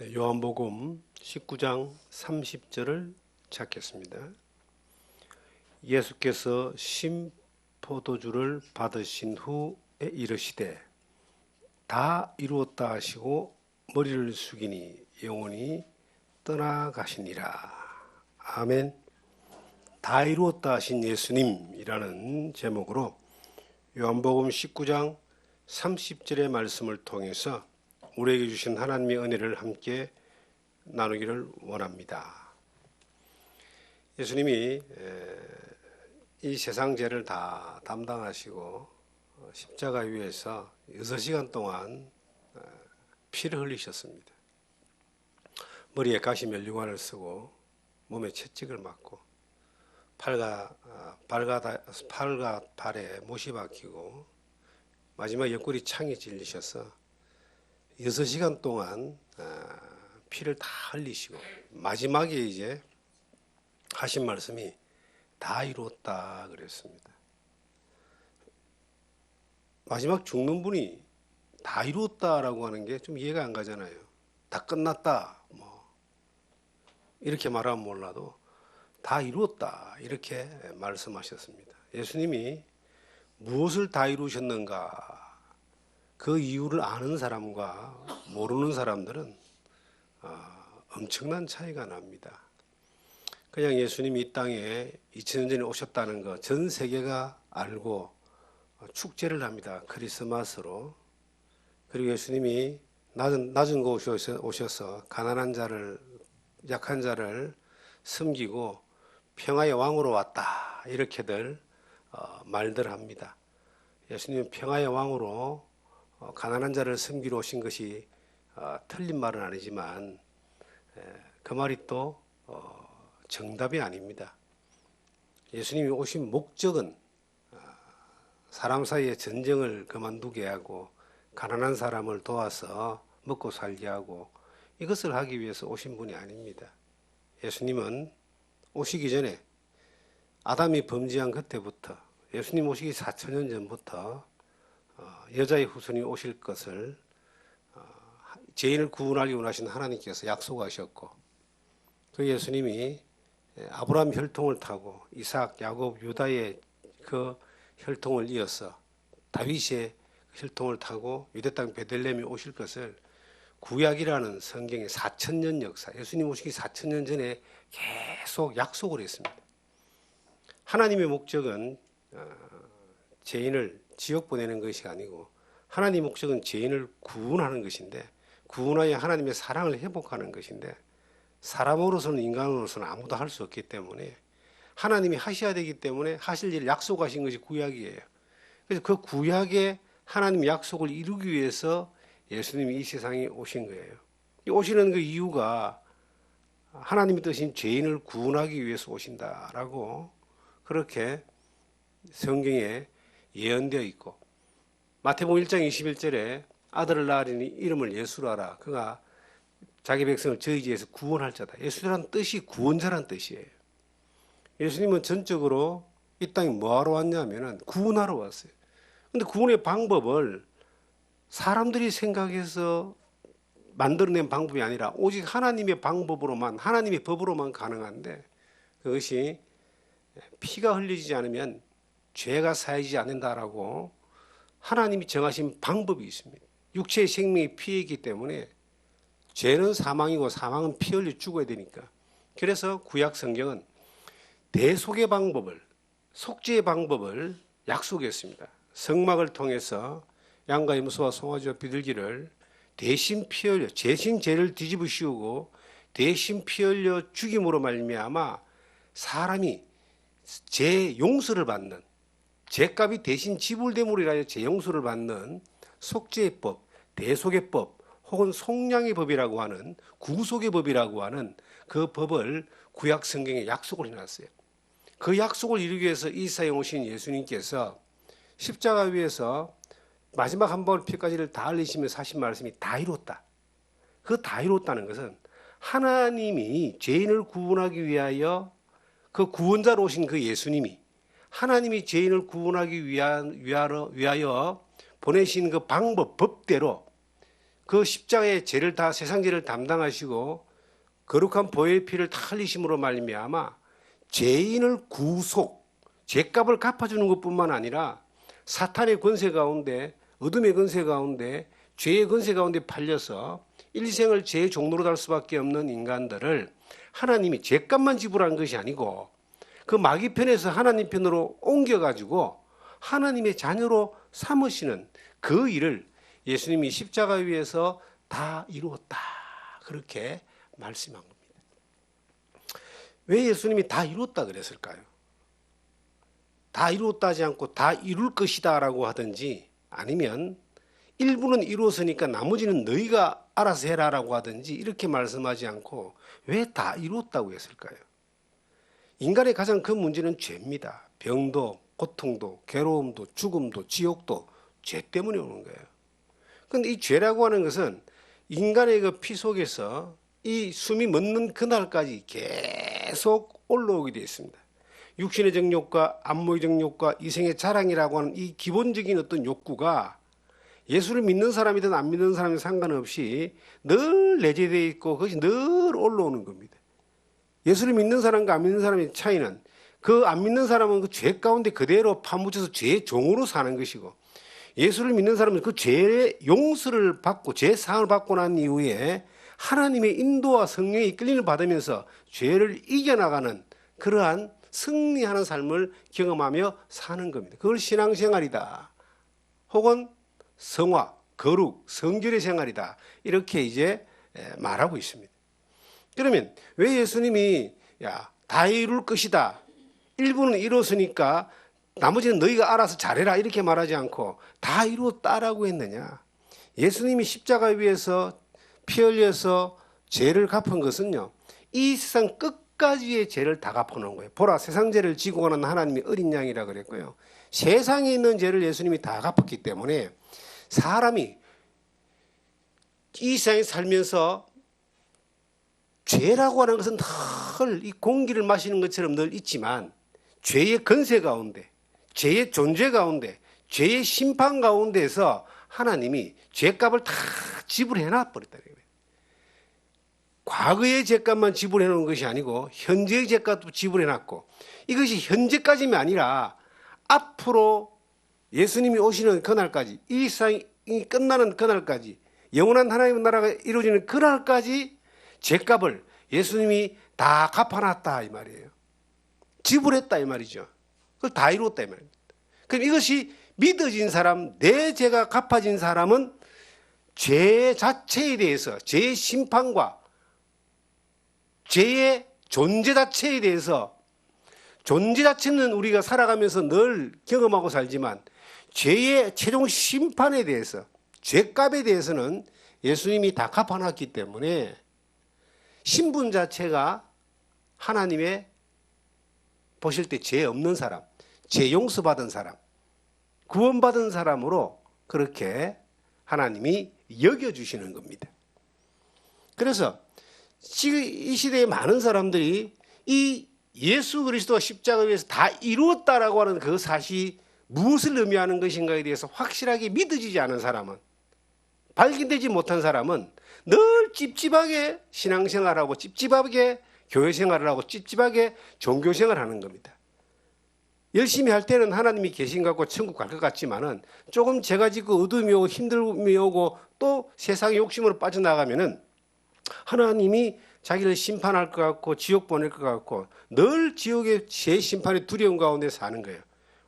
요한복음 19장 30절을 찾겠습니다. 예수께서 심포도주를 받으신 후에 이르시되 다 이루었다 하시고 머리를 숙이니 영혼이 떠나가시니라. 아멘. 다 이루었다 하신 예수님이라는 제목으로 요한복음 19장 30절의 말씀을 통해서 우리에게 주신 하나님의 은혜를 함께 나누기를 원합니다. 예수님이 이 세상 죄를 다 담당하시고 십자가 위에서 6시간 동안 피를 흘리셨습니다. 머리에 가시 면류관을 쓰고 몸에 채찍을 맞고 팔과 발에 못이 박히고 마지막 옆구리 창에 찔리셔서 6시간 동안 피를 다 흘리시고 마지막에 이제 하신 말씀이 다 이루었다 그랬습니다. 마지막 죽는 분이 다 이루었다라고 하는 게 좀 이해가 안 가잖아요. 다 끝났다 뭐 이렇게 말하면 몰라도 다 이루었다 이렇게 말씀하셨습니다. 예수님이 무엇을 다 이루셨는가, 그 이유를 아는 사람과 모르는 사람들은 엄청난 차이가 납니다. 그냥 예수님이 이 땅에 2000년 전에 오셨다는 거 전 세계가 알고 축제를 합니다. 크리스마스로. 그리고 예수님이 낮은 곳에 오셔서 가난한 자를, 약한 자를 섬기고 평화의 왕으로 왔다 이렇게들 말들 합니다. 예수님은 평화의 왕으로 가난한 자를 섬기러 오신 것이 틀린 말은 아니지만 그 말이 또 정답이 아닙니다. 예수님이 오신 목적은 사람 사이의 전쟁을 그만두게 하고 가난한 사람을 도와서 먹고 살게 하고 이것을 하기 위해서 오신 분이 아닙니다. 예수님은 오시기 전에 아담이 범죄한 그때부터 예수님 오시기 4000년 전부터 여자의 후손이 오실 것을 죄인을 구원하기 원하신 하나님께서 약속하셨고 그 예수님이 아브라함 혈통을 타고 이삭, 야곱, 유다의 그 혈통을 이어서 다윗의 혈통을 타고 유대 땅 베들레헴에 오실 것을 구약이라는 성경의 4000년 역사, 예수님 오시기 4000년 전에 계속 약속을 했습니다. 하나님의 목적은 죄인을 지옥 보내는 것이 아니고 하나님의 목적은 죄인을 구원하는 것인데 구원하여 하나님의 사랑을 회복하는 것인데 사람으로서는 인간으로서는 아무도 할 수 없기 때문에 하나님이 하셔야 되기 때문에 하실 일을 약속하신 것이 구약이에요. 그래서 그 구약의 하나님 약속을 이루기 위해서 예수님이 이 세상에 오신 거예요. 오시는 그 이유가 하나님의 뜻인 죄인을 구원하기 위해서 오신다라고 그렇게 성경에 예언되어 있고 마태복음 1장 21절에 아들을 낳으리니 이름을 예수로 하라. 그가 자기 백성을 저희 지에서 구원할 자다. 예수라는 뜻이 구원자라는 뜻이에요. 예수님은 전적으로 이 땅에 뭐하러 왔냐면 구원하러 왔어요. 그런데 구원의 방법을 사람들이 생각해서 만들어낸 방법이 아니라 오직 하나님의 방법으로만, 하나님의 법으로만 가능한데 그것이 피가 흘리지 않으면 죄가 사해지지 않는다라고 하나님이 정하신 방법이 있습니다. 육체의 생명이 피이기 때문에 죄는 사망이고 사망은 피 흘려 죽어야 되니까. 그래서 구약 성경은 대속의 방법을, 속죄의 방법을 약속했습니다. 성막을 통해서 양과 염소와 송아지와 비둘기를 대신 피 흘려, 대신 죄를 뒤집어 씌우고 대신 피 흘려 죽임으로 말미암아 사람이 죄 용서를 받는, 죄값이 대신 지불됨으로 인하여 죄 용서를 받는 속죄의 법, 대속의 법 혹은 속량의 법이라고 하는, 구속의 법이라고 하는 그 법을 구약 성경에 약속을 해놨어요. 그 약속을 이루기 위해서 이 세상에 오신 예수님께서 십자가 위에서 마지막 한 방울 피까지를 다 흘리시면서 하신 말씀이 다 이뤘다. 그 다 이뤘다는 것은 하나님이 죄인을 구원하기 위하여 그 구원자로 오신 그 예수님이 하나님이 죄인을 구원하기 위하여 보내신 그 방법, 법대로 그 십자가의 죄를 다 세상 죄를 담당하시고 거룩한 보혈의 피를 다 흘리심으로 말미암아 죄인을 구속, 죄값을 갚아주는 것뿐만 아니라 사탄의 권세 가운데, 어둠의 권세 가운데, 죄의 권세 가운데 팔려서 일생을 죄의 종로로 달 수밖에 없는 인간들을 하나님이 죄값만 지불한 것이 아니고 그 마귀 편에서 하나님 편으로 옮겨가지고 하나님의 자녀로 삼으시는 그 일을 예수님이 십자가 위에서 다 이루었다. 그렇게 말씀한 겁니다. 왜 예수님이 다 이루었다 그랬을까요? 다 이루었다 하지 않고 다 이룰 것이다 라고 하든지 아니면 일부는 이루었으니까 나머지는 너희가 알아서 해라 라고 하든지 이렇게 말씀하지 않고 왜 다 이루었다고 했을까요? 인간의 가장 큰 문제는 죄입니다. 병도, 고통도, 괴로움도, 죽음도, 지옥도 죄 때문에 오는 거예요. 그런데 이 죄라고 하는 것은 인간의 그 피 속에서 이 숨이 멎는 그날까지 계속 올라오게 되어 있습니다. 육신의 정욕과 안목의 정욕과 이생의 자랑이라고 하는 이 기본적인 어떤 욕구가 예수를 믿는 사람이든 안 믿는 사람이든 상관없이 늘 내재되어 있고 그것이 늘 올라오는 겁니다. 예수를 믿는 사람과 안 믿는 사람의 차이는 그 안 믿는 사람은 그 죄 가운데 그대로 파묻혀서 죄의 종으로 사는 것이고 예수를 믿는 사람은 그 죄의 용서를 받고 죄 사함을 받고 난 이후에 하나님의 인도와 성령의 이끌림을 받으면서 죄를 이겨나가는 그러한 승리하는 삶을 경험하며 사는 겁니다. 그걸 신앙생활이다. 혹은 성화, 거룩, 성결의 생활이다. 이렇게 이제 말하고 있습니다. 그러면 왜 예수님이 다 이룰 것이다. 일부는 이뤘으니까 나머지는 너희가 알아서 잘해라 이렇게 말하지 않고 다 이루었다라고 했느냐. 예수님이 십자가 위에서 피 흘려서 죄를 갚은 것은요. 이 세상 끝까지의 죄를 다 갚아놓은 거예요. 보라 세상 죄를 지고 가는 하나님이 어린 양이라 그랬고요. 세상에 있는 죄를 예수님이 다 갚았기 때문에 사람이 이 세상에 살면서 죄라고 하는 것은 늘 이 공기를 마시는 것처럼 늘 있지만 죄의 건세 가운데 죄의 존재 가운데 죄의 심판 가운데에서 하나님이 죄값을 다 지불해 놔버렸다는 거예요. 과거의 죄값만 지불해 놓은 것이 아니고 현재의 죄값도 지불해 놨고 이것이 현재까지만 아니라 앞으로 예수님이 오시는 그날까지 이 세상이 끝나는 그날까지 영원한 하나님의 나라가 이루어지는 그날까지 죄값을 예수님이 다 갚아놨다 이 말이에요. 지불했다 이 말이죠. 그걸 다 이루었다 이 말입니다. 그럼 이것이 믿어진 사람, 내 죄가 갚아진 사람은 죄 자체에 대해서 죄의 심판과 죄의 존재 자체에 대해서 존재 자체는 우리가 살아가면서 늘 경험하고 살지만 죄의 최종 심판에 대해서 죄값에 대해서는 예수님이 다 갚아놨기 때문에 신분 자체가 하나님의 보실 때 죄 없는 사람, 죄 용서받은 사람, 구원받은 사람으로 그렇게 하나님이 여겨주시는 겁니다. 그래서 이 시대에 많은 사람들이 이 예수 그리스도가 십자가 위에서 다 이루었다라고 하는 그 사실이 무엇을 의미하는 것인가에 대해서 확실하게 믿어지지 않은 사람은, 발견되지 못한 사람은 늘 찝찝하게 신앙생활하고 찝찝하게 교회생활을 하고 찝찝하게 종교생활을 하는 겁니다. 열심히 할 때는 하나님이 계신 것 같고 천국 갈 것 같지만은 조금 죄가 짓고 어둠이 오고 힘듦이 오고 또 세상의 욕심으로 빠져나가면은 하나님이 자기를 심판할 것 같고 지옥 보낼 것 같고 늘 지옥의 제 심판의 두려움 가운데 사는 거예요.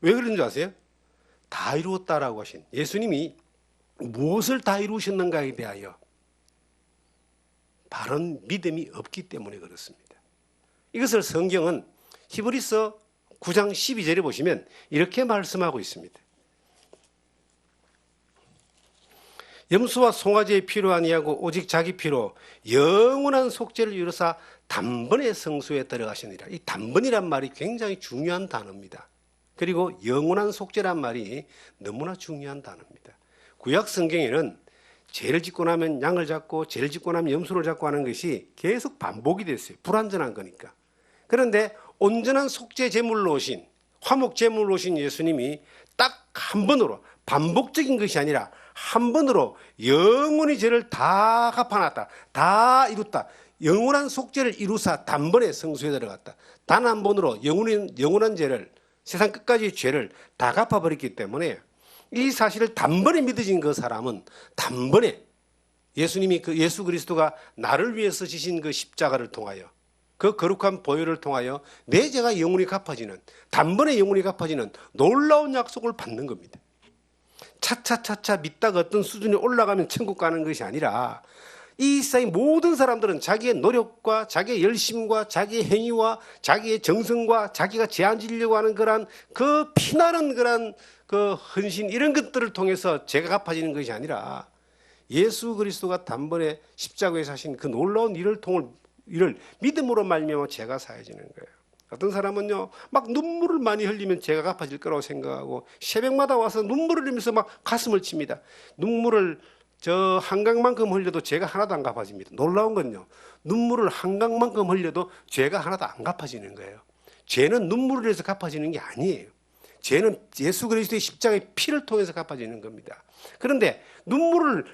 왜 그런 줄 아세요? 다 이루었다라고 하신 예수님이 무엇을 다 이루셨는가에 대하여 바른 믿음이 없기 때문에 그렇습니다. 이것을 성경은 히브리서 9장 12절에 보시면 이렇게 말씀하고 있습니다. 염소와 송아지의 피로 아니하고 오직 자기 피로 영원한 속죄를 이루사 단번에 성소에 들어가시니라. 이 단번이란 말이 굉장히 중요한 단어입니다. 그리고 영원한 속죄란 말이 너무나 중요한 단어입니다. 구약 성경에는 죄를 짓고 나면 양을 잡고 죄를 짓고 나면 염소를 잡고 하는 것이 계속 반복이 됐어요. 불완전한 거니까. 그런데 온전한 속죄 제물로 오신, 화목 제물로 오신 예수님이 딱 한 번으로 반복적인 것이 아니라 한 번으로 영원히 죄를 다 갚아놨다. 다 이뤘다. 영원한 속죄를 이루사 단번에 성소에 들어갔다. 단 한 번으로 영원한 죄를, 세상 끝까지의 죄를 다 갚아버렸기 때문에 이 사실을 단번에 믿어진 그 사람은 단번에 예수님이 예수 그리스도가 나를 위해서 지신 그 십자가를 통하여 그 거룩한 보혈을 통하여 내 죄가 영원히 갚아지는, 단번에 영원히 갚아지는 놀라운 약속을 받는 겁니다. 차차차차 믿다가 어떤 수준에 올라가면 천국 가는 것이 아니라 이 세상의 모든 사람들은 자기의 노력과 자기의 열심과 자기의 행위와 자기의 정성과 자기가 죄 안 지려고 하는 그런 그 피나는 그런 그 헌신, 이런 것들을 통해서 죄가 갚아지는 것이 아니라 예수 그리스도가 단번에 십자가에서 하신 그 놀라운 일을 믿음으로 말미암아 죄가 사해지는 거예요. 어떤 사람은요, 막 눈물을 많이 흘리면 죄가 갚아질 거라고 생각하고 새벽마다 와서 눈물을 흘리면서 막 가슴을 칩니다. 눈물을 저 한강만큼 흘려도 죄가 하나도 안 갚아집니다. 놀라운 건요, 눈물을 한강만큼 흘려도 죄가 하나도 안 갚아지는 거예요. 죄는 눈물을 흘려서 갚아지는 게 아니에요. 죄는 예수 그리스도의 십자가의 피를 통해서 갚아지는 겁니다. 그런데 눈물을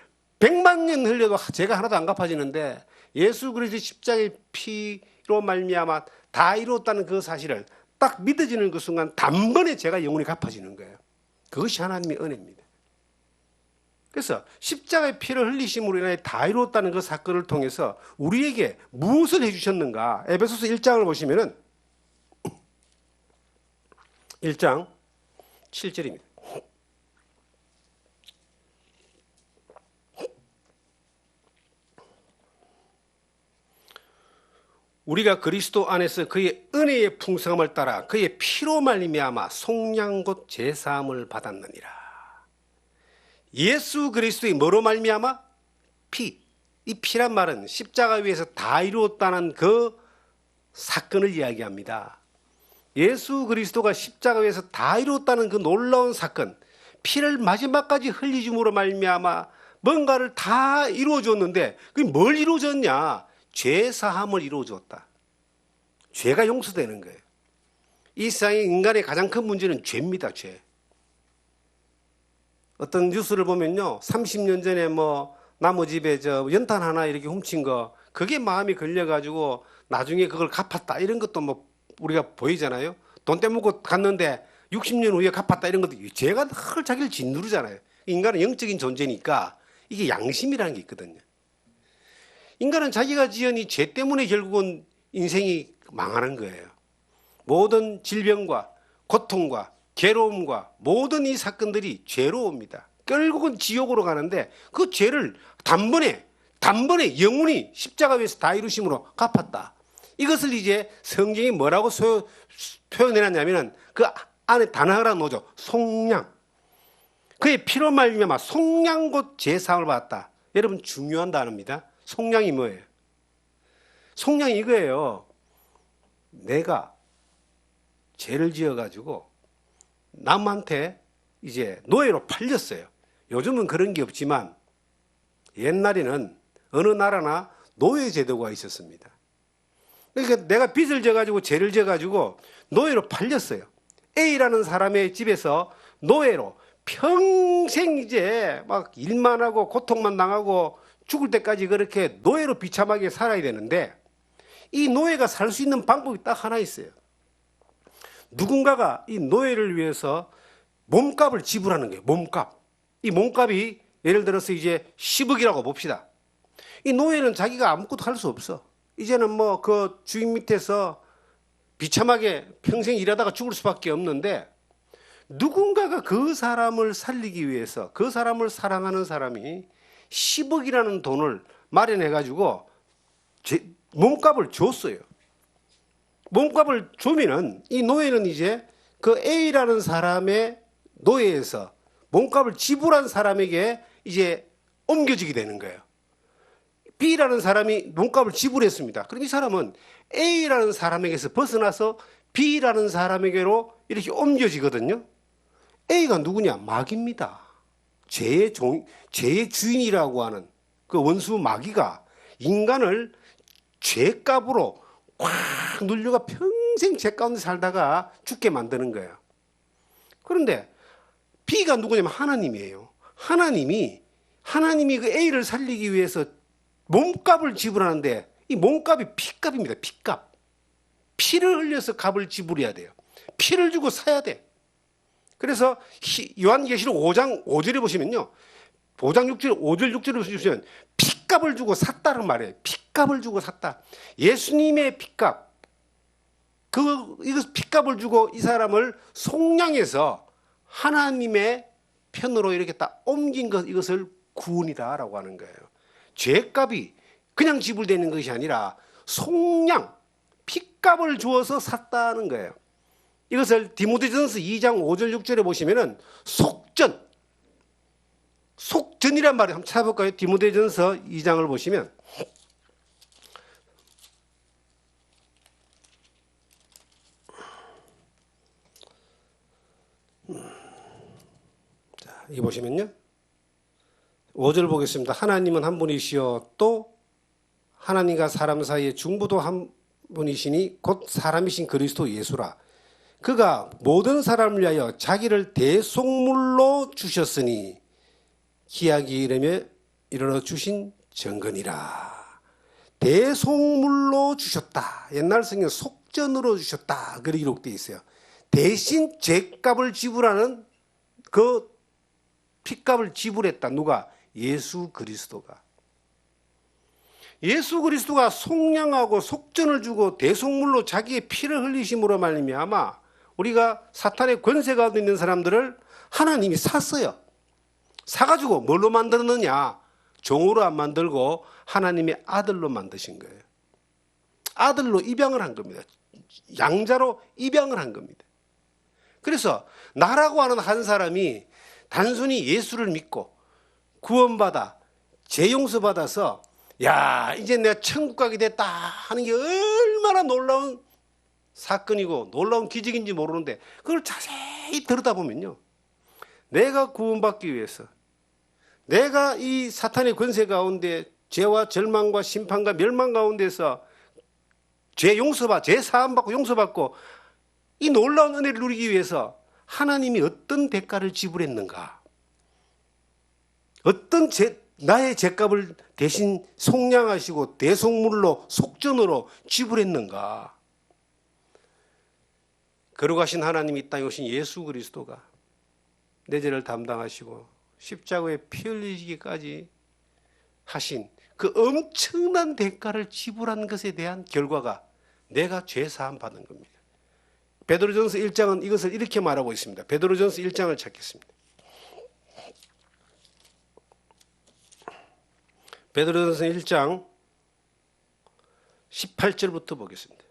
100만 년 흘려도 죄가 하나도 안 갚아지는데 예수 그리스도의 십자가의 피로 말미암아 다 이루었다는 그 사실을 딱 믿어지는 그 순간 단번에 죄가 영원히 갚아지는 거예요. 그것이 하나님의 은혜입니다. 그래서 십자가의 피를 흘리심으로 인해 다 이루었다는 그 사건을 통해서 우리에게 무엇을 해주셨는가? 에베소서 1장을 보시면은 1장 7절입니다. 우리가 그리스도 안에서 그의 은혜의 풍성함을 따라 그의 피로 말미암아 속량 곧 제사함을 받았느니라. 예수 그리스도의 뭐로 말미암아? 피. 이 피란 말은 십자가 위에서 다 이루었다는 그 사건을 이야기합니다. 예수 그리스도가 십자가 위에서 다 이루었다는 그 놀라운 사건, 피를 마지막까지 흘리심으로 말미암아 뭔가를 다 이루어줬는데 그게 뭘 이루어줬냐? 죄 사함을 이루어줬다. 죄가 용서되는 거예요. 이 세상의 인간의 가장 큰 문제는 죄입니다. 죄. 어떤 뉴스를 보면요, 30년 전에 뭐 나무 집에 저 연탄 하나 이렇게 훔친 거, 그게 마음이 걸려가지고 나중에 그걸 갚았다, 이런 것도 뭐 우리가 보이잖아요. 돈 떼먹고 갔는데 60년 후에 갚았다, 이런 것도 죄가 늘 자기를 짓누르잖아요. 인간은 영적인 존재니까 이게 양심이라는 게 있거든요. 인간은 자기가 지은 이 죄 때문에 결국은 인생이 망하는 거예요. 모든 질병과 고통과 괴로움과 모든 이 사건들이 죄로 옵니다. 결국은 지옥으로 가는데 그 죄를 단번에 영원히 십자가 위에서 다 이루심으로 갚았다. 이것을 이제 성경이 뭐라고 표현해놨냐면 그 안에 단어 하나 넣어줘. 속량. 그의 피로 말미암아 속량 곧 제사함을 받았다. 여러분, 중요한 단어입니다. 속량이 뭐예요? 속량이 이거예요. 내가 죄를 지어가지고 남한테 이제 노예로 팔렸어요. 요즘은 그런 게 없지만 옛날에는 어느 나라나 노예 제도가 있었습니다. 그러니까 내가 빚을 져가지고 죄를 져가지고 노예로 팔렸어요. A라는 사람의 집에서 노예로 평생 이제 막 일만 하고 고통만 당하고 죽을 때까지 그렇게 노예로 비참하게 살아야 되는데 이 노예가 살 수 있는 방법이 딱 하나 있어요. 누군가가 이 노예를 위해서 몸값을 지불하는 거예요. 몸값. 이 몸값이 예를 들어서 이제 10억이라고 봅시다. 이 노예는 자기가 아무것도 할 수 없어. 이제는 뭐 그 주인 밑에서 비참하게 평생 일하다가 죽을 수밖에 없는데 누군가가 그 사람을 살리기 위해서 그 사람을 사랑하는 사람이 10억이라는 돈을 마련해가지고 몸값을 줬어요. 몸값을 주면은 이 노예는 이제 그 A라는 사람의 노예에서 몸값을 지불한 사람에게 이제 옮겨지게 되는 거예요. B라는 사람이 몸값을 지불했습니다. 그럼 이 사람은 A라는 사람에게서 벗어나서 B라는 사람에게로 이렇게 옮겨지거든요. A가 누구냐? 마귀입니다. 죄의 주인이라고 하는 그 원수 마귀가 인간을 죄값으로 꽉 눌려가 평생 죄 가운데 살다가 죽게 만드는 거예요. 그런데 B가 누구냐면 하나님이에요. 하나님이 그 A를 살리기 위해서 몸값을 지불하는데 이 몸값이 피값입니다. 피값. 피를 흘려서 값을 지불해야 돼요. 피를 주고 사야 돼. 그래서 요한계시록 5장 5절에 보시면요. 5장 6절, 5절 6절에 보시면 피값을 주고 샀다는 말이에요. 피값을 주고 샀다. 예수님의 피값. 이거 피값을 주고 이 사람을 속량해서 하나님의 편으로 이렇게 딱 옮긴 것, 이것을 구원이다라고 하는 거예요. 죄값이 그냥 지불되는 것이 아니라 속량, 피값을 주어서 샀다는 거예요. 이것을 디모데전서 2장 5절 6절에 보시면은 속전이란 말을 한번 찾아볼까요? 디모데전서 2장을 보시면 자, 이 보시면요. 5절 보겠습니다. 하나님은 한 분이시요 또 하나님과 사람 사이의 중보도 한 분이시니 곧 사람이신 그리스도 예수라. 그가 모든 사람을 위하여 자기를 대속물로 주셨으니 기약이 이르러 주신 정근이라. 대속물로 주셨다. 옛날 성경 속전으로 주셨다. 그렇게 기록되어 있어요. 대신 죄값을 지불하는 그 피값을 지불했다. 누가? 예수 그리스도가. 예수 그리스도가 속량하고 속전을 주고 대속물로 자기의 피를 흘리심으로 말미암아 우리가 사탄의 권세 가운데 있는 사람들을 하나님이 샀어요. 사가지고 뭘로 만들었느냐? 종으로 안 만들고 하나님의 아들로 만드신 거예요. 아들로 입양을 한 겁니다. 양자로 입양을 한 겁니다. 그래서 나라고 하는 한 사람이 단순히 예수를 믿고 구원받아 죄 용서받아서 야 이제 내가 천국 가게 됐다 하는 게 얼마나 놀라운 사건이고 놀라운 기적인지 모르는데 그걸 자세히 들여다보면요. 내가 구원받기 위해서 내가 이 사탄의 권세 가운데 죄와 절망과 심판과 멸망 가운데서 죄 사함받고 용서받고 이 놀라운 은혜를 누리기 위해서 하나님이 어떤 대가를 지불했는가? 어떤 나의 죄값을 대신 속량하시고 대속물로 속전으로 지불했는가? 거룩하신 하나님이 이 땅에 오신 예수 그리스도가 내 죄를 담당하시고 십자가에 피 흘리시기까지 하신 그 엄청난 대가를 지불한 것에 대한 결과가 내가 죄 사함 받은 겁니다. 베드로전서 1장은 이것을 이렇게 말하고 있습니다. 베드로전서 1장을 찾겠습니다. 베드로전서 1장 18절부터 보겠습니다.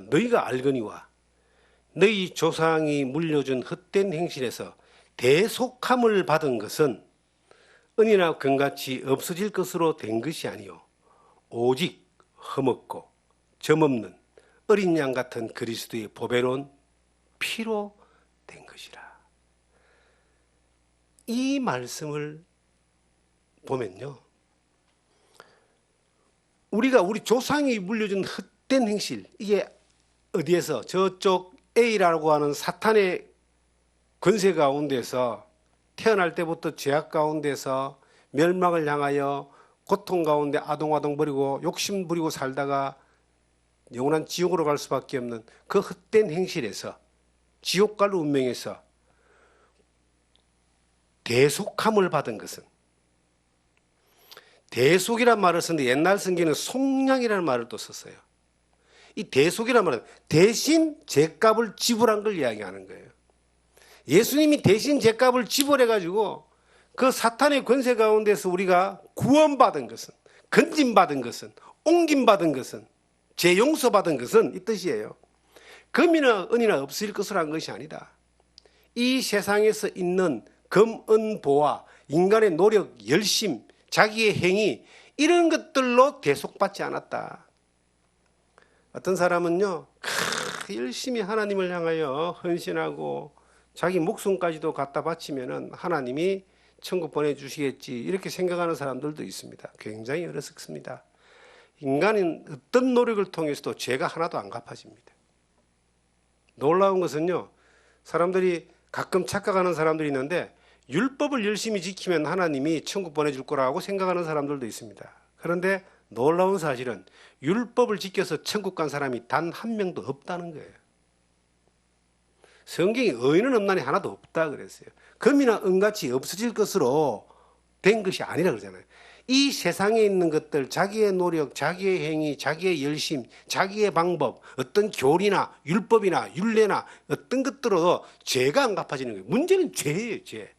너희가 알거니와 너희 조상이 물려준 헛된 행실에서 대속함을 받은 것은 은이나 금같이 없어질 것으로 된 것이 아니요 오직 흠없고 점없는 어린 양 같은 그리스도의 보배로운 피로 된 것이라. 이 말씀을 보면요, 우리 조상이 물려준 헛된 행실, 이게 어디에서 저쪽 A라고 하는 사탄의 권세 가운데서 태어날 때부터 죄악 가운데서 멸망을 향하여 고통 가운데 아동아동 버리고 욕심 부리고 살다가 영원한 지옥으로 갈 수밖에 없는 그 헛된 행실에서 지옥 갈 운명에서 대속함을 받은 것은, 대속이란 말을 썼는데 옛날 성경에는 속량이라는 말을 또 썼어요. 이 대속이란 말은 대신 죄값을 지불한 걸 이야기하는 거예요. 예수님이 대신 죄값을 지불해가지고 그 사탄의 권세 가운데서 우리가 구원받은 것은, 건짐받은 것은, 옮김받은 것은, 죄 용서받은 것은 이 뜻이에요. 금이나 은이나 없을 것으로 한 것이 아니다. 이 세상에서 있는 금, 은, 보화, 인간의 노력, 열심, 자기의 행위, 이런 것들로 대속받지 않았다. 어떤 사람은요, 열심히 하나님을 향하여 헌신하고 자기 목숨까지도 갖다 바치면은 하나님이 천국 보내주시겠지, 이렇게 생각하는 사람들도 있습니다. 굉장히 어리석습니다. 인간은 어떤 노력을 통해서도 죄가 하나도 안 갚아집니다. 놀라운 것은요, 사람들이 가끔 착각하는 사람들이 있는데 율법을 열심히 지키면 하나님이 천국 보내줄 거라고 생각하는 사람들도 있습니다. 그런데 놀라운 사실은 율법을 지켜서 천국 간 사람이 단 한 명도 없다는 거예요. 성경에 의인은 없나니 하나도 없다 그랬어요. 금이나 은같이 없어질 것으로 된 것이 아니라 그러잖아요. 이 세상에 있는 것들, 자기의 노력, 자기의 행위, 자기의 열심, 자기의 방법, 어떤 교리나 율법이나 율례나 어떤 것들로 죄가 안 갚아지는 거예요. 문제는 죄예요, 죄.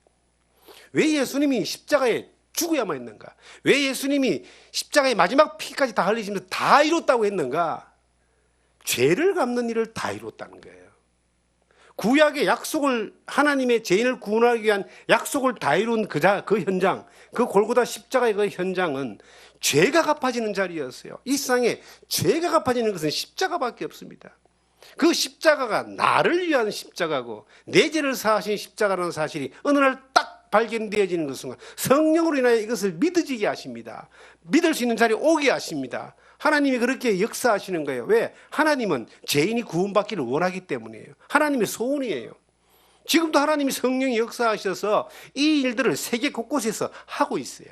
왜 예수님이 십자가에 죽어야만 했는가? 왜 예수님이 십자가의 마지막 피까지 다 흘리시면서 다 이뤘다고 했는가? 죄를 갚는 일을 다 이뤘다는 거예요. 구약의 약속을, 하나님의 죄인을 구원하기 위한 약속을 다 이룬 그 현장, 그 골고다 십자가의 그 현장은 죄가 갚아지는 자리였어요. 이 세상에 죄가 갚아지는 것은 십자가밖에 없습니다. 그 십자가가 나를 위한 십자가고 내 죄를 사하신 십자가라는 사실이 어느 날 딱 발견되어지는 그 순간 성령으로 인하여 이것을 믿어지게 하십니다. 믿을 수 있는 자리에 오게 하십니다. 하나님이 그렇게 역사하시는 거예요. 왜? 하나님은 죄인이 구원받기를 원하기 때문이에요. 하나님의 소원이에요. 지금도 하나님이 성령이 역사하셔서 이 일들을 세계 곳곳에서 하고 있어요.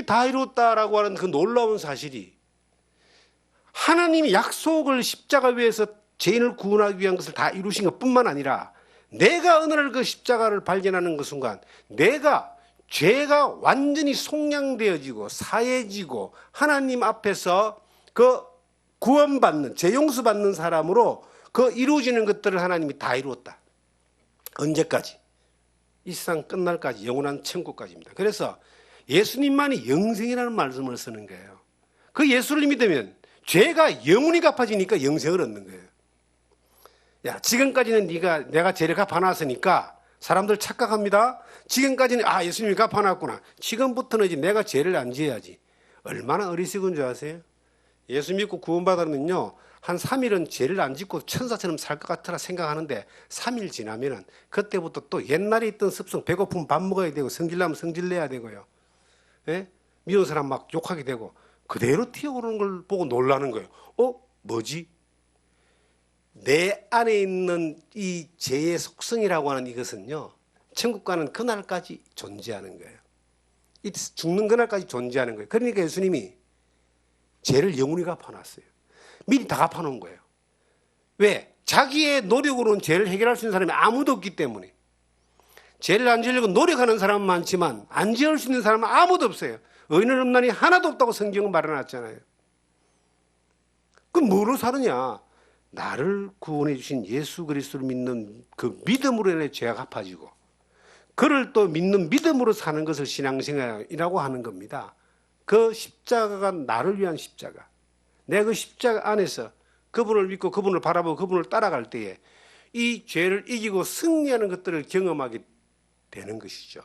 다 이뤘다라고 하는 그 놀라운 사실이 하나님이 약속을 십자가 위에서 죄인을 구원하기 위한 것을 다 이루신 것뿐만 아니라 내가 어느 날 그 십자가를 발견하는 그 순간 내가 죄가 완전히 속량되어지고 사해지고 하나님 앞에서 그 구원받는, 죄 용서받는 사람으로 그 이루어지는 것들을 하나님이 다 이루었다. 언제까지? 이 세상 끝날까지, 영원한 천국까지입니다. 그래서 예수님만이 영생이라는 말씀을 쓰는 거예요. 그 예수를 믿으면 죄가 영원히 갚아지니까 영생을 얻는 거예요. 야, 지금까지는 내가 죄를 갚아놨으니까 사람들 착각합니다. 지금까지는 예수님이 갚아놨구나. 지금부터는 이제 내가 죄를 안 지어야지. 얼마나 어리석은 줄 아세요? 예수 믿고 구원받으면요, 한 3일은 죄를 안 짓고 천사처럼 살 것 같으라 생각하는데 3일 지나면은 그때부터 또 옛날에 있던 습성, 배고프면 밥 먹어야 되고 성질나면 성질내야 되고요. 예? 미운 사람 막 욕하게 되고 그대로 튀어오르는 걸 보고 놀라는 거예요. 뭐지? 내 안에 있는 이 죄의 속성이라고 하는 이것은요, 천국 가는 그날까지 존재하는 거예요. 죽는 그날까지 존재하는 거예요. 그러니까 예수님이 죄를 영원히 갚아놨어요. 미리 다 갚아놓은 거예요. 왜? 자기의 노력으로는 죄를 해결할 수 있는 사람이 아무도 없기 때문에. 죄를 안 지으려고 노력하는 사람은 많지만 안 지을 수 있는 사람은 아무도 없어요. 의인은 없나니 하나도 없다고 성경은 말해놨잖아요. 그럼 뭐로 사느냐? 나를 구원해 주신 예수 그리스도를 믿는 그 믿음으로 인해 죄가 갚아지고 그를 또 믿는 믿음으로 사는 것을 신앙생활이라고 하는 겁니다. 그 십자가가 나를 위한 십자가. 내가 그 십자가 안에서 그분을 믿고 그분을 바라보고 그분을 따라갈 때에 이 죄를 이기고 승리하는 것들을 경험하게 되는 것이죠.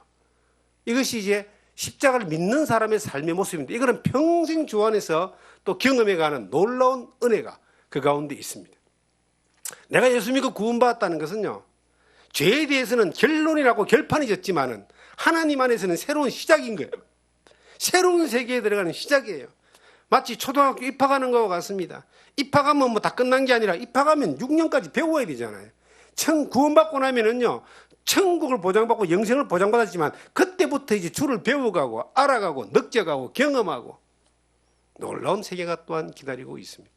이것이 이제 십자가를 믿는 사람의 삶의 모습인데 이거는 평생 주 안에서 또 경험해가는 놀라운 은혜가 그 가운데 있습니다. 내가 예수 믿고 구원받았다는 것은요, 죄에 대해서는 결론이라고 결판이 졌지만은 하나님 안에서는 새로운 시작인 거예요. 새로운 세계에 들어가는 시작이에요. 마치 초등학교 입학하는 것과 같습니다. 입학하면 뭐 다 끝난 게 아니라 입학하면 6년까지 배워야 되잖아요. 구원받고 나면은요, 천국을 보장받고 영생을 보장받았지만 그때부터 이제 주를 배워가고 알아가고 느껴가고 경험하고 놀라운 세계가 또한 기다리고 있습니다.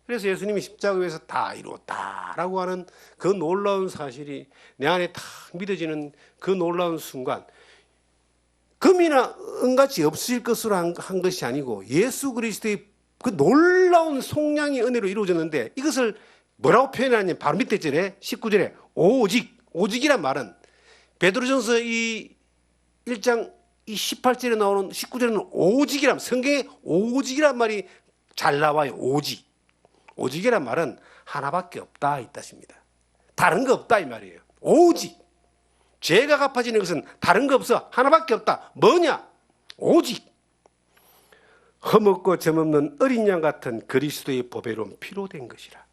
그래서 예수님이 십자가 위에서 다 이루었다라고 하는 그 놀라운 사실이 내 안에 다 믿어지는 그 놀라운 순간, 금이나 은같이 없을 것으로 한 것이 아니고 예수 그리스도의 그 놀라운 속량의 은혜로 이루어졌는데 이것을 뭐라고 표현하냐면 바로 밑에 절에 19절에 오직이란 말은 베드로전서 이 1장 이 18절에 나오는 19절에는 오직이란, 성경에 오직이란 말이 잘 나와요. 오직이란 말은 하나밖에 없다 이 뜻입니다. 다른 거 없다 이 말이에요. 오직. 죄가 갚아지는 것은 다른 거 없어. 하나밖에 없다. 뭐냐? 오직. 흠없고 점없는 어린 양 같은 그리스도의 보배로운 피로 된 것이라.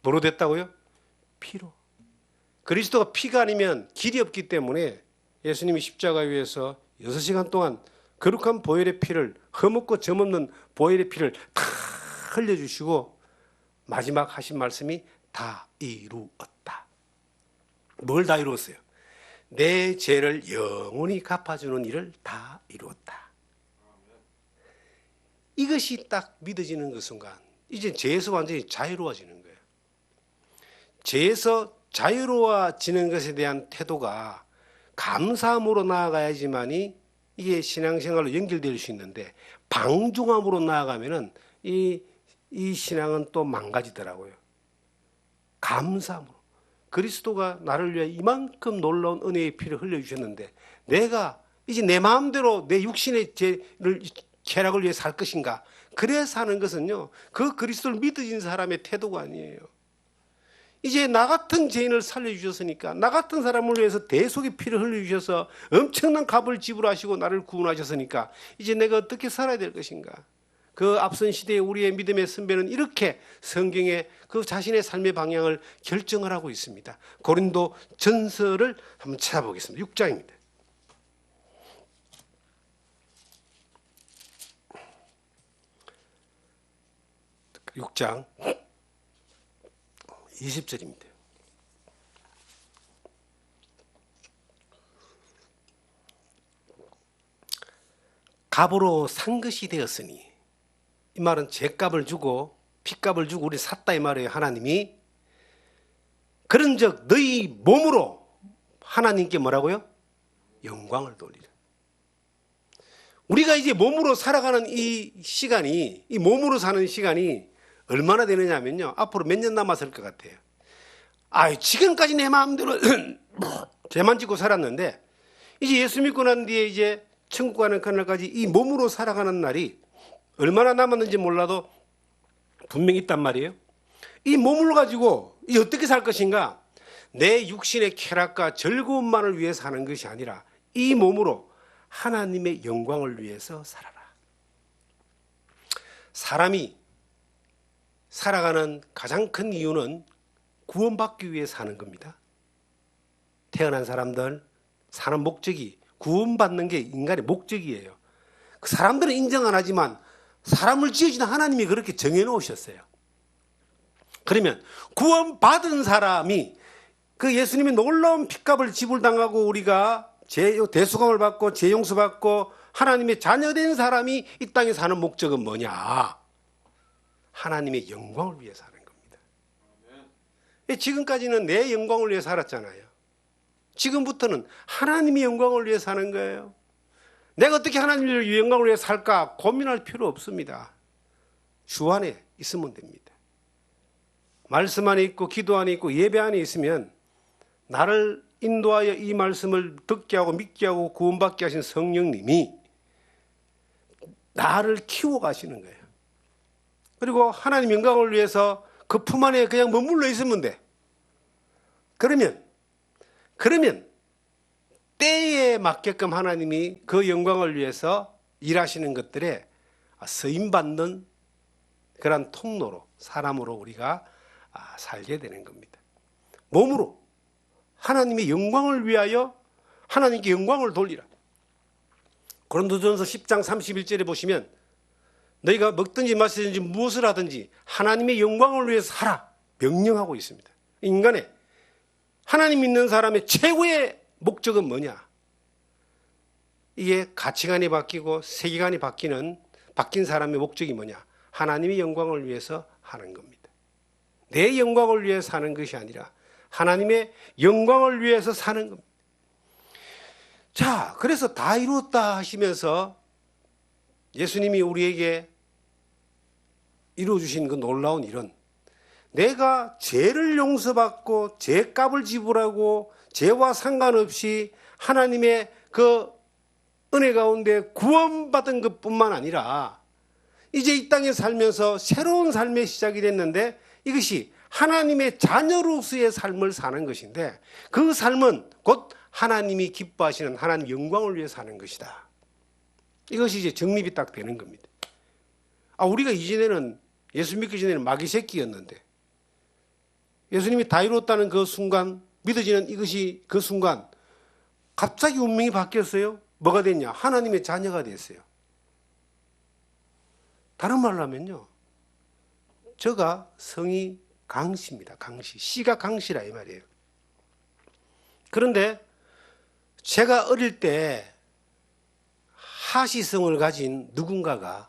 뭐로 됐다고요? 피로. 그리스도가 피가 아니면 길이 없기 때문에 예수님이 십자가 위에서 6시간 동안 거룩한 보혈의 피를, 흠없고 점없는 보혈의 피를 다 흘려주시고 마지막 하신 말씀이 다 이루었다. 뭘 다 이루었어요? 내 죄를 영원히 갚아주는 일을 다 이루었다. 이것이 딱 믿어지는 그 순간 이제 죄에서 완전히 자유로워지는 거예요. 죄에서 자유로워지는 것에 대한 태도가 감사함으로 나아가야지만이 이게 신앙생활로 연결될 수 있는데 방종함으로 나아가면은 이 신앙은 또 망가지더라고요. 감사함으로. 그리스도가 나를 위해 이만큼 놀라운 은혜의 피를 흘려주셨는데 내가 이제 내 마음대로 내 육신의 죄를 쾌락을 위해 살 것인가? 그래 사는 것은요, 그 그리스도를 믿어진 사람의 태도가 아니에요. 이제 나 같은 죄인을 살려주셨으니까, 나 같은 사람을 위해서 대속의 피를 흘려주셔서 엄청난 값을 지불하시고 나를 구원하셨으니까 이제 내가 어떻게 살아야 될 것인가? 그 앞선 시대에 우리의 믿음의 선배는 이렇게 성경에 그 자신의 삶의 방향을 결정을 하고 있습니다. 고린도 전서를 한번 찾아보겠습니다. 6장입니다. 6장 20절입니다. 값으로 산 것이 되었으니, 이 말은 죄값을 주고 피값을 주고 우리 샀다 이 말이에요. 하나님이. 그런즉 너희 몸으로 하나님께 뭐라고요? 영광을 돌리라. 우리가 이제 몸으로 살아가는 이 시간이, 이 몸으로 사는 시간이 얼마나 되느냐면요, 앞으로 몇 년 남았을 것 같아요. 지금까지 내 마음대로 죄만 짓고 살았는데 이제 예수 믿고 난 뒤에 이제 천국 가는 그날까지 이 몸으로 살아가는 날이 얼마나 남았는지 몰라도 분명히 있단 말이에요. 이 몸을 가지고 이 어떻게 살 것인가? 내 육신의 쾌락과 즐거움만을 위해 사는 것이 아니라 이 몸으로 하나님의 영광을 위해서 살아라. 사람이 살아가는 가장 큰 이유는 구원받기 위해 사는 겁니다. 태어난 사람들 사는 목적이 구원받는 게 인간의 목적이에요. 그 사람들은 인정 안 하지만 사람을 지으신 하나님이 그렇게 정해놓으셨어요. 그러면 구원받은 사람이 그 예수님의 놀라운 핏값을 지불당하고 우리가 대수감을 받고 재용서 받고 하나님의 자녀된 사람이 이 땅에 사는 목적은 뭐냐? 하나님의 영광을 위해 사는 겁니다. 지금까지는 내 영광을 위해 살았잖아요. 지금부터는 하나님의 영광을 위해 사는 거예요. 내가 어떻게 하나님의 영광을 위해 살까 고민할 필요 없습니다. 주 안에 있으면 됩니다. 말씀 안에 있고 기도 안에 있고 예배 안에 있으면 나를 인도하여 이 말씀을 듣게 하고 믿게 하고 구원받게 하신 성령님이 나를 키워가시는 거예요. 그리고 하나님 영광을 위해서 그 품 안에 그냥 머물러 있으면 돼. 그러면 때에 맞게끔 하나님이 그 영광을 위해서 일하시는 것들에 쓰임받는 그런 통로로, 사람으로 우리가 살게 되는 겁니다. 몸으로 하나님의 영광을 위하여 하나님께 영광을 돌리라. 고린도전서 10장 31절에 보시면 너희가 먹든지 마시든지 무엇을 하든지 하나님의 영광을 위해서 하라 명령하고 있습니다. 인간의 하나님 믿는 사람의 최고의 목적은 뭐냐? 이게 가치관이 바뀌고 세계관이 바뀐 사람의 목적이 뭐냐? 하나님의 영광을 위해서 하는 겁니다. 내 영광을 위해 사는 것이 아니라 하나님의 영광을 위해서 사는 겁니다. 자, 그래서 다 이루었다 하시면서 예수님이 우리에게 이루어주신 그 놀라운 일은 내가 죄를 용서받고 죄값을 지불하고 죄와 상관없이 하나님의 그 은혜 가운데 구원받은 것뿐만 아니라 이제 이 땅에 살면서 새로운 삶의 시작이 됐는데 이것이 하나님의 자녀로서의 삶을 사는 것인데 그 삶은 곧 하나님이 기뻐하시는 하나님 영광을 위해 사는 것이다. 이것이 이제 정립이 딱 되는 겁니다. 우리가 이전에는 예수 믿기 전에는 마귀 새끼였는데 예수님이 다 이루었다는 그 순간 믿어지는 이것이 그 순간 갑자기 운명이 바뀌었어요. 뭐가 됐냐? 하나님의 자녀가 됐어요. 다른 말로 하면요, 저가 성이 강씨입니다. 강씨. 씨가 강씨라 이 말이에요. 그런데 제가 어릴 때 하시성을 가진 누군가가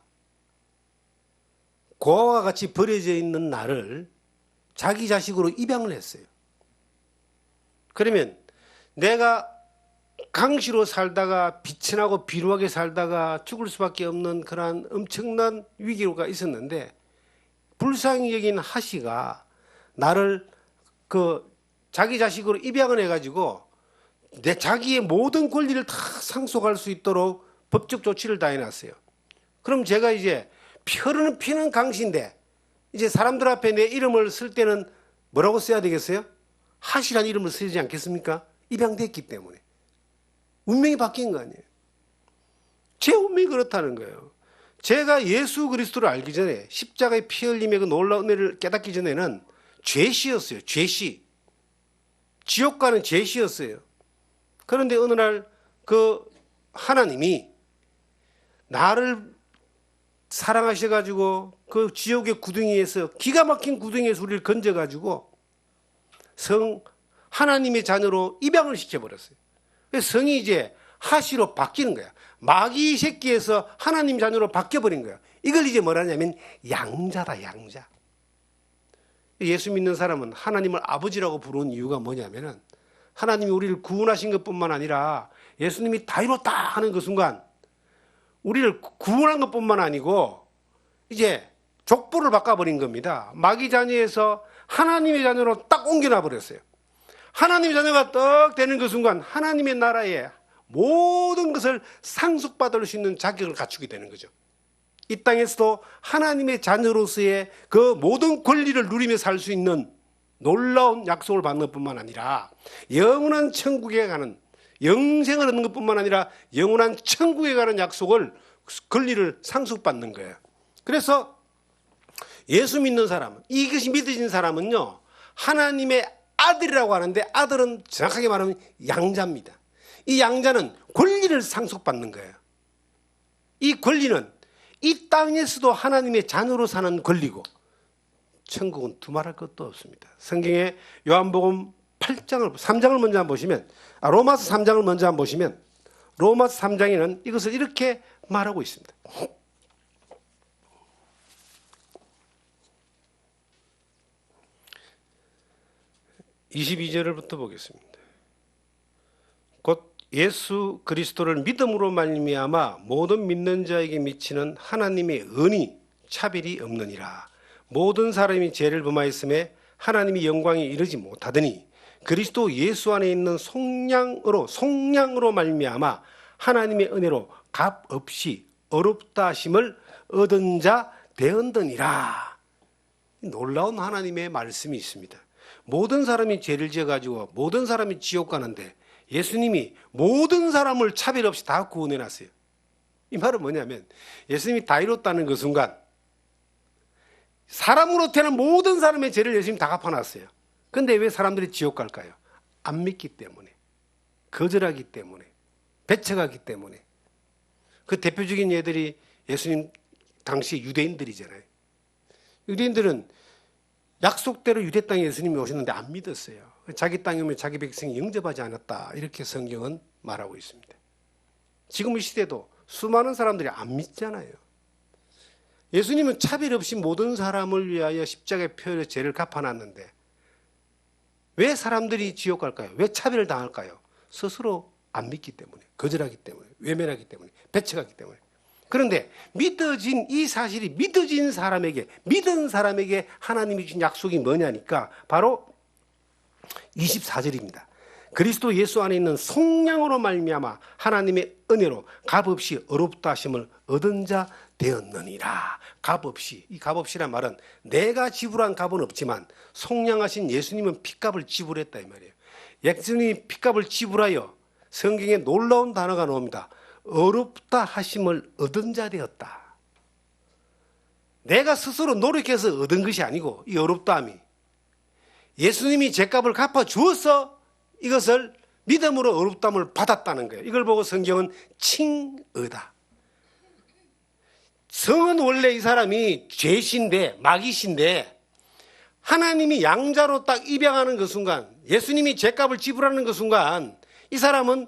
고아와 같이 버려져 있는 나를 자기 자식으로 입양을 했어요. 그러면 내가 강씨로 살다가 비천하고 비루하게 살다가 죽을 수밖에 없는 그러한 엄청난 위기가 있었는데 불쌍히 여긴 하씨가 나를 자기 자식으로 입양을 해가지고 내 자기의 모든 권리를 다 상속할 수 있도록 법적 조치를 다 해놨어요. 그럼 제가 이제 펴르는 피는 강씨인데 이제 사람들 앞에 내 이름을 쓸 때는 뭐라고 써야 되겠어요? 하시란 이름을 쓰지 않겠습니까? 입양됐기 때문에. 운명이 바뀐 거 아니에요. 제 운명이 그렇다는 거예요. 제가 예수 그리스도를 알기 전에 십자가의 피 흘림의 그 놀라운 은혜를 깨닫기 전에는 죄시였어요. 죄시. 지옥 가는 죄시였어요. 그런데 어느 날 그 하나님이 나를 사랑하셔가지고 그 지옥의 구덩이에서 기가 막힌 구덩이에서 우리를 건져가지고 하나님의 자녀로 입양을 시켜버렸어요. 그래서 성이 이제 하시로 바뀌는 거야. 마귀 새끼에서 하나님 자녀로 바뀌어버린 거야. 이걸 이제 뭐라냐면 양자다, 양자. 예수 믿는 사람은 하나님을 아버지라고 부르는 이유가 뭐냐면은 하나님이 우리를 구원하신 것뿐만 아니라 예수님이 다 이뤘다 하는 그 순간 우리를 구원한 것뿐만 아니고 이제 족보를 바꿔버린 겁니다. 마귀 자녀에서 하나님의 자녀로 딱 옮겨놔 버렸어요. 하나님의 자녀가 딱 되는 그 순간 하나님의 나라에 모든 것을 상속받을 수 있는 자격을 갖추게 되는 거죠. 이 땅에서도 하나님의 자녀로서의 그 모든 권리를 누리며 살 수 있는 놀라운 약속을 받는 것뿐만 아니라 영원한 천국에 가는 영생을 얻는 것뿐만 아니라 영원한 천국에 가는 약속을 권리를 상속받는 거예요. 그래서 예수 믿는 사람, 이것이 믿어진 사람은요 하나님의 아들이라고 하는데 아들은 정확하게 말하면 양자입니다. 이 양자는 권리를 상속받는 거예요. 이 권리는 이 땅에서도 하나님의 자녀로 사는 권리고 천국은 두말할 것도 없습니다. 성경에 요한복음 3장을 먼저 한번 보시면 로마서 3장을 먼저 한번 보시면 로마서 3장에는 이것을 이렇게 말하고 있습니다. 22절부터 보겠습니다. 곧 예수 그리스도를 믿음으로 말미암아 모든 믿는 자에게 미치는 하나님의 은이 차별이 없느니라. 모든 사람이 죄를 범하였음에 하나님이 영광에 이르지 못하더니 그리스도 예수 안에 있는 속량으로 말미암아 하나님의 은혜로 값 없이 어렵다 하심을 얻은 자 되었느니라. 놀라운 하나님의 말씀이 있습니다. 모든 사람이 죄를 지어가지고 모든 사람이 지옥 가는데 예수님이 모든 사람을 차별 없이 다 구원해놨어요. 이 말은 뭐냐면 예수님이 다 이뤘다는 그 순간 사람으로 태어난 모든 사람의 죄를 예수님이 다 갚아놨어요. 근데 왜 사람들이 지옥 갈까요? 안 믿기 때문에, 거절하기 때문에, 배척하기 때문에. 그 대표적인 예들이 예수님 당시 유대인들이잖아요. 유대인들은 약속대로 유대 땅에 예수님이 오셨는데 안 믿었어요. 자기 땅에 오면 자기 백성이 영접하지 않았다. 이렇게 성경은 말하고 있습니다. 지금 이 시대도 수많은 사람들이 안 믿잖아요. 예수님은 차별 없이 모든 사람을 위하여 십자가에 펴려 죄를 갚아놨는데 왜 사람들이 지옥 갈까요? 왜 차별을 당할까요? 스스로 안 믿기 때문에, 거절하기 때문에, 외면하기 때문에, 배척하기 때문에. 그런데 믿어진 이 사실이 믿어진 사람에게, 믿은 사람에게 하나님이 주신 약속이 뭐냐니까 바로 24절입니다. 그리스도 예수 안에 있는 속량으로 말미암아 하나님의 은혜로 값없이 어렵다 하심을 얻은 자 되었느니라. 값없이, 이 값없이란 말은 내가 지불한 값은 없지만 속량하신 예수님은 핏값을 지불했다 이 말이에요. 예수님이 핏값을 지불하여 성경에 놀라운 단어가 나옵니다. 어렵다 하심을 얻은 자 되었다. 내가 스스로 노력해서 얻은 것이 아니고 이 어렵다함이 예수님이 죄값을 갚아 주어서 이것을 믿음으로 어렵다함을 받았다는 거예요. 이걸 보고 성경은 칭의다. 성은 원래 이 사람이 죄신데 마귀신데 하나님이 양자로 딱 입양하는 그 순간, 예수님이 죄값을 지불하는 그 순간 이 사람은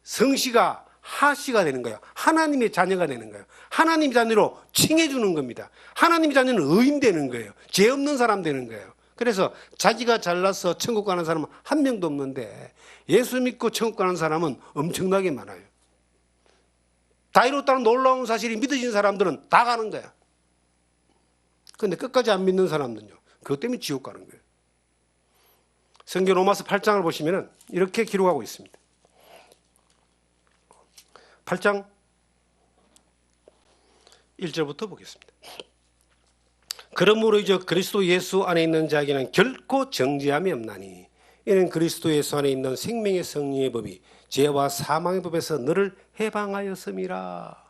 성씨가 하씨가 되는 거예요. 하나님의 자녀가 되는 거예요. 하나님의 자녀로 칭해주는 겁니다. 하나님의 자녀는 의인 되는 거예요. 죄 없는 사람 되는 거예요. 그래서 자기가 잘나서 천국 가는 사람은 한 명도 없는데 예수 믿고 천국 가는 사람은 엄청나게 많아요. 다 이뤘다는 놀라운 사실이 믿어진 사람들은 다 가는 거야. 그런데 끝까지 안 믿는 사람들은요, 그것 때문에 지옥 가는 거예요. 성경 로마서 8장을 보시면 이렇게 기록하고 있습니다. 8장 1절부터 보겠습니다. 그러므로 이제 그리스도 예수 안에 있는 자에게는 결코 정죄함이 없나니 이는 그리스도 예수 안에 있는 생명의 성령의 법이 죄와 사망의 법에서 너를 해방하였음이라.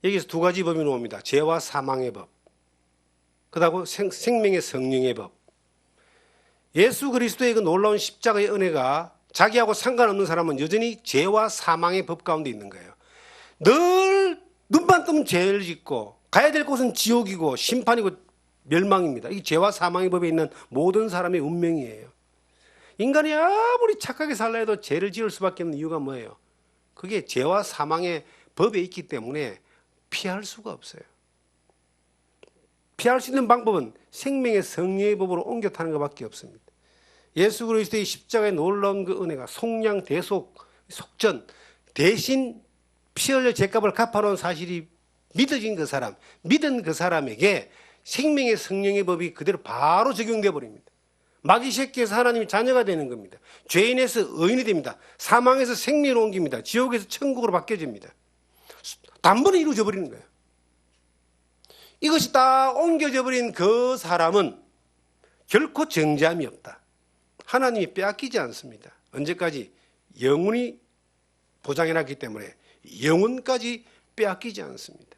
여기서 두 가지 법이 나옵니다. 죄와 사망의 법, 그다음에 생명의 성령의 법. 예수 그리스도의 그 놀라운 십자가의 은혜가 자기하고 상관없는 사람은 여전히 죄와 사망의 법 가운데 있는 거예요. 늘 눈만 뜨면 죄를 짓고 가야 될 곳은 지옥이고 심판이고 멸망입니다. 이 죄와 사망의 법에 있는 모든 사람의 운명이에요. 인간이 아무리 착하게 살라 해도 죄를 지을 수밖에 없는 이유가 뭐예요? 그게 죄와 사망의 법에 있기 때문에 피할 수가 없어요. 피할 수 있는 방법은 생명의 성령의 법으로 옮겨 타는 것밖에 없습니다. 예수 그리스도의 십자가의 놀라운 그 은혜가 속량 대속 속전 대신 피 흘려 죄값을 갚아놓은 사실이 믿어진 그 사람, 믿은 그 사람에게 생명의 성령의 법이 그대로 바로 적용돼 버립니다. 마귀 새끼에서 하나님의 자녀가 되는 겁니다. 죄인에서 의인이 됩니다. 사망에서 생리로 옮깁니다. 지옥에서 천국으로 바뀌어집니다. 단번에 이루어져 버리는 거예요. 이것이 다 옮겨져 버린 그 사람은 결코 정죄함이 없다. 하나님이 빼앗기지 않습니다. 언제까지? 영원히 보장해놨기 때문에 영원까지 빼앗기지 않습니다.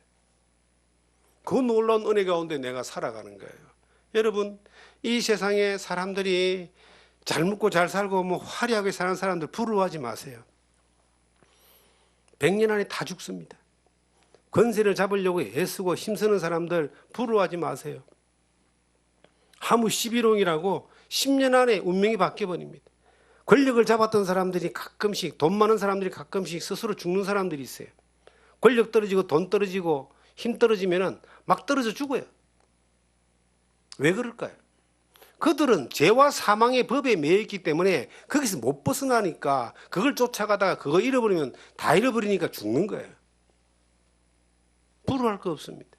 그 놀라운 은혜 가운데 내가 살아가는 거예요. 여러분, 이 세상에 사람들이 잘 먹고 잘 살고 뭐 화려하게 사는 사람들 부러워하지 마세요. 100년 안에 다 죽습니다. 권세를 잡으려고 애쓰고 힘쓰는 사람들 부러워하지 마세요. 하무 11홍이라고 10년 안에 운명이 바뀌어버립니다. 권력을 잡았던 사람들이 가끔씩, 돈 많은 사람들이 가끔씩 스스로 죽는 사람들이 있어요. 권력 떨어지고 돈 떨어지고 힘 떨어지면 막 떨어져 죽어요. 왜 그럴까요? 그들은 죄와 사망의 법에 매여있기 때문에 거기서 못 벗어나니까 그걸 쫓아가다가 그거 잃어버리면 다 잃어버리니까 죽는 거예요. 부러워할 거 없습니다.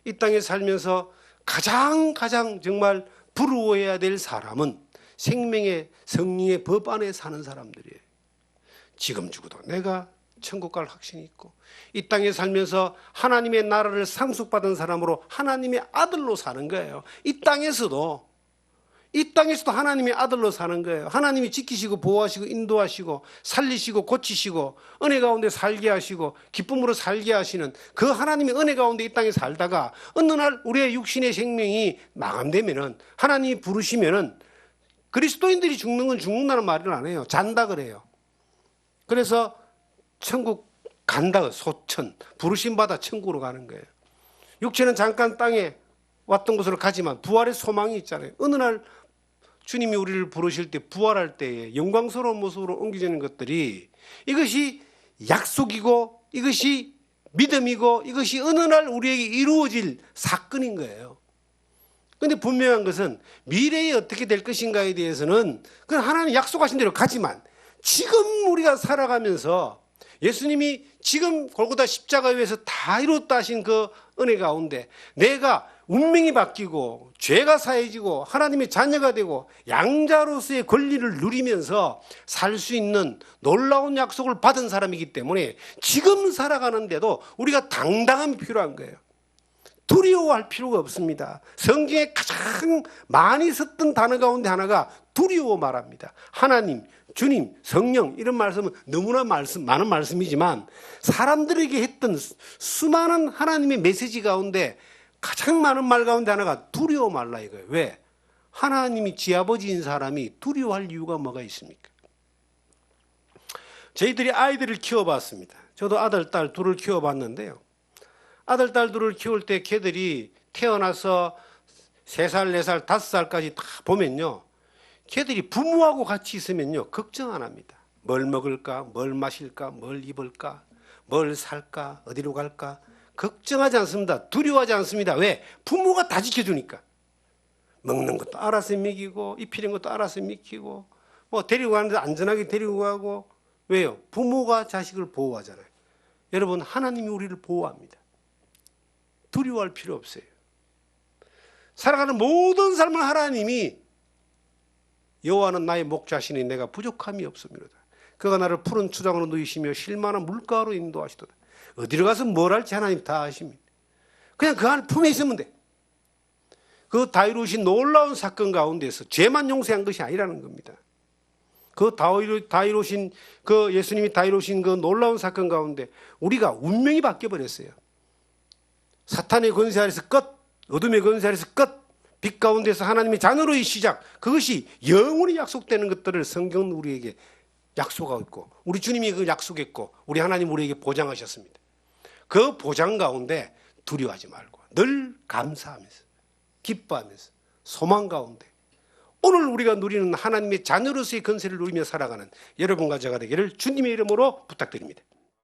이 땅에 살면서 가장 정말 부러워해야 될 사람은 생명의 성령의 법 안에 사는 사람들이에요. 지금 죽어도 내가 천국 갈 확신이 있고 이 땅에 살면서 하나님의 나라를 상속받은 사람으로 하나님의 아들로 사는 거예요. 이 땅에서도 하나님의 아들로 사는 거예요. 하나님이 지키시고 보호하시고 인도하시고 살리시고 고치시고 은혜 가운데 살게 하시고 기쁨으로 살게 하시는 그 하나님의 은혜 가운데 이 땅에 살다가 어느 날 우리의 육신의 생명이 마감되면은 하나님이 부르시면은 그리스도인들이 죽는 건 죽는다는 말은 안 해요. 잔다 그래요. 그래서 천국 간다, 소천, 부르심받아 천국으로 가는 거예요. 육체는 잠깐 땅에 왔던 곳으로 가지만 부활의 소망이 있잖아요. 어느 날 주님이 우리를 부르실 때 부활할 때에 영광스러운 모습으로 옮겨지는 것들이 이것이 약속이고 이것이 믿음이고 이것이 어느 날 우리에게 이루어질 사건인 거예요. 그런데 분명한 것은 미래에 어떻게 될 것인가에 대해서는 그건 하나님 약속하신 대로 가지만 지금 우리가 살아가면서 예수님이 지금 골고다 십자가 위에서 다 이뤘다 하신 그 은혜 가운데 내가 운명이 바뀌고 죄가 사해지고 하나님의 자녀가 되고 양자로서의 권리를 누리면서 살 수 있는 놀라운 약속을 받은 사람이기 때문에 지금 살아가는데도 우리가 당당함이 필요한 거예요. 두려워할 필요가 없습니다. 성경에 가장 많이 썼던 단어 가운데 하나가 두려워 말합니다. 하나님, 주님, 성령 이런 말씀은 너무나 많은 말씀이지만 사람들에게 했던 수많은 하나님의 메시지 가운데 가장 많은 말 가운데 하나가 두려워 말라 이거예요. 왜? 하나님이 지아버지인 사람이 두려워할 이유가 뭐가 있습니까? 저희들이 아이들을 키워봤습니다. 저도 아들, 딸 둘을 키워봤는데요. 아들, 딸들을 키울 때 걔들이 태어나서 3살, 4살, 5살까지 다 보면요. 걔들이 부모하고 같이 있으면요. 걱정 안 합니다. 뭘 먹을까, 뭘 마실까, 뭘 입을까, 뭘 살까, 어디로 갈까. 걱정하지 않습니다. 두려워하지 않습니다. 왜? 부모가 다 지켜주니까. 먹는 것도 알아서 먹이고, 입히는 것도 알아서 먹이고, 뭐 데리고 가는데 안전하게 데리고 가고. 왜요? 부모가 자식을 보호하잖아요. 여러분, 하나님이 우리를 보호합니다. 두려워할 필요 없어요. 살아가는 모든 삶을 하나님이 여호와는 나의 목자시니 내가 부족함이 없습니다. 그가 나를 푸른 초장으로 누이시며 실만한 물가로 인도하시도다. 어디로 가서 뭘 할지 하나님 다 아십니다. 그냥 그 안 품에 있으면 돼. 그 다이루신 놀라운 사건 가운데서 죄만 용서한 것이 아니라는 겁니다. 그 다이루신 그 예수님이 다이루신 그 놀라운 사건 가운데 우리가 운명이 바뀌어 버렸어요. 사탄의 권세 아래서 끝, 어둠의 권세 아래서 끝, 빛 가운데서 하나님의 자녀로의 시작, 그것이 영원히 약속되는 것들을 성경은 우리에게 약속하고 있고 우리 주님이 그 약속했고 우리 하나님 우리에게 보장하셨습니다. 그 보장 가운데 두려워하지 말고 늘 감사하면서 기뻐하면서 소망 가운데 오늘 우리가 누리는 하나님의 자녀로서의 권세를 누리며 살아가는 여러분과 제가 되기를 주님의 이름으로 부탁드립니다.